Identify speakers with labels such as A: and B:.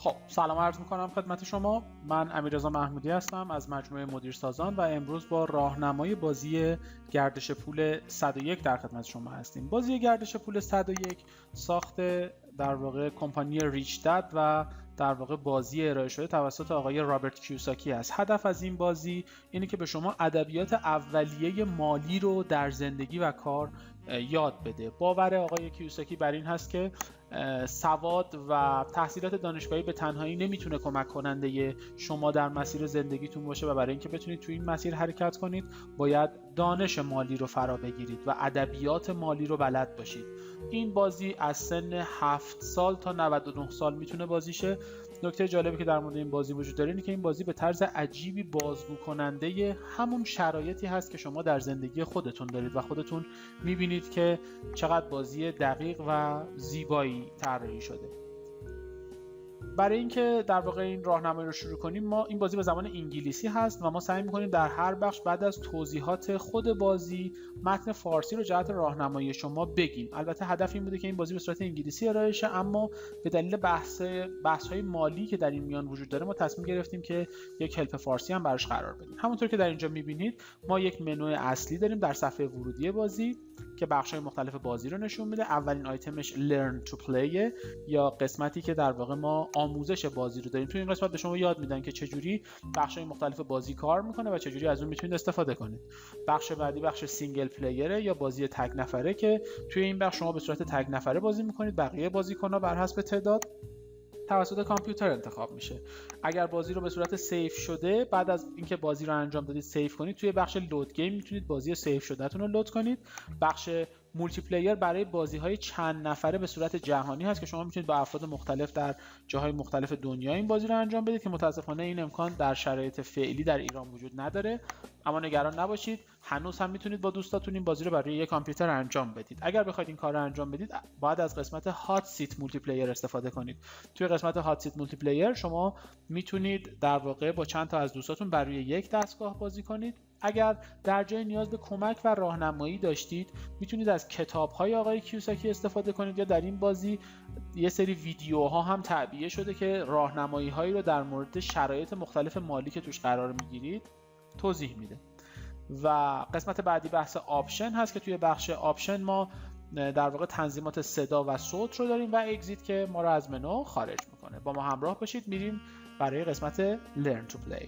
A: خب سلام عرض میکنم خدمت شما. من امیررضا محمودی هستم از مجموعه مدیرسازان و امروز با راهنمای بازی گردش پول 101 در خدمت شما هستیم. بازی گردش پول 101 ساخت در واقع کمپانی ریچ دد و در واقع بازی ارائه شده توسط آقای رابرت کیوساکی است. هدف از این بازی اینه که به شما ادبیات اولیه مالی رو در زندگی و کار یاد بده. باور آقای کیوساکی بر این هست که سواد و تحصیلات دانشگاهی به تنهایی نمیتونه کمک کننده شما در مسیر زندگیتون باشه و برای اینکه بتونید توی این مسیر حرکت کنید باید دانش مالی رو فرا بگیرید و ادبیات مالی رو بلد باشید. این بازی از سن 7 سال تا 99 سال میتونه بازی شه. نکته جالبی که در مورد این بازی وجود داره اینه که این بازی به طرز عجیبی بازگو کننده همون شرایطی هست که شما در زندگی خودتون دارید و خودتون میبینید که چقدر بازی دقیق و زیبایی طراحی شده. برای اینکه در واقع این راهنمایی رو شروع کنیم، ما این بازی به زبان انگلیسی هست و ما سعی می‌کنیم در هر بخش بعد از توضیحات خود بازی متن فارسی رو جهت راهنمایی شما بگیم. البته هدف این بوده که این بازی به صورت انگلیسی ارائه شه، اما به دلیل بحث‌های مالی که در این میان وجود داره ما تصمیم گرفتیم که یک هلپ فارسی هم براش قرار بدیم. همونطور که در اینجا می‌بینید ما یک منوی اصلی داریم در صفحه ورودی بازی که بخش‌های مختلف بازی رو نشون میده. اولین آیتمش learn to play یا قسمتی که در واقع ما آموزش بازی رو داریم. توی این قسمت به شما یاد میدن که چجوری بخش‌های مختلف بازی کار میکنه و چجوری از اون میتونید استفاده کنید. بخش بعدی بخش سینگل پلیره یا بازی تک نفره که توی این بخش شما به صورت تک نفره بازی میکنید. بقیه بازیکن‌ها بر حسب تعداد توسط کامپیوتر انتخاب میشه. اگر بازی رو به صورت سیو شده بعد از اینکه بازی رو انجام دادید سیو کنید، توی بخش لود گیم میتونید بازی سیو شدهتون رو لود کنید. بخش مولتی پلییر برای بازی‌های چند نفره به صورت جهانی هست که شما میتونید با افراد مختلف در جاهای مختلف دنیا این بازی رو انجام بدید که متاسفانه این امکان در شرایط فعلی در ایران وجود نداره، اما نگران نباشید، هنوز هم میتونید با دوستاتون این بازی رو برای یک کامپیوتر انجام بدید. اگر بخواید این کار رو انجام بدید باید از قسمت هات سیت مولتی پلییر استفاده کنید. توی قسمت هات سیت مولتی پلییر شما میتونید در واقع با چند تا از دوستاتون برای یک دستگاه بازی کنید. اگر در جای نیاز به کمک و راهنمایی داشتید میتونید از کتاب‌های آقای کیوساکی استفاده کنید یا در این بازی یه سری ویدیوها هم تعبیه شده که راهنمایی‌هایی رو در مورد شرایط مختلف مالی که توش قرار میگیرید توضیح میده. و قسمت بعدی بحث آپشن هست که توی بخش آپشن ما در واقع تنظیمات صدا و صوت رو داریم و اگزیت که ما رو از منو خارج میکنه. با ما همراه باشید، میریم برای قسمت Learn to Play.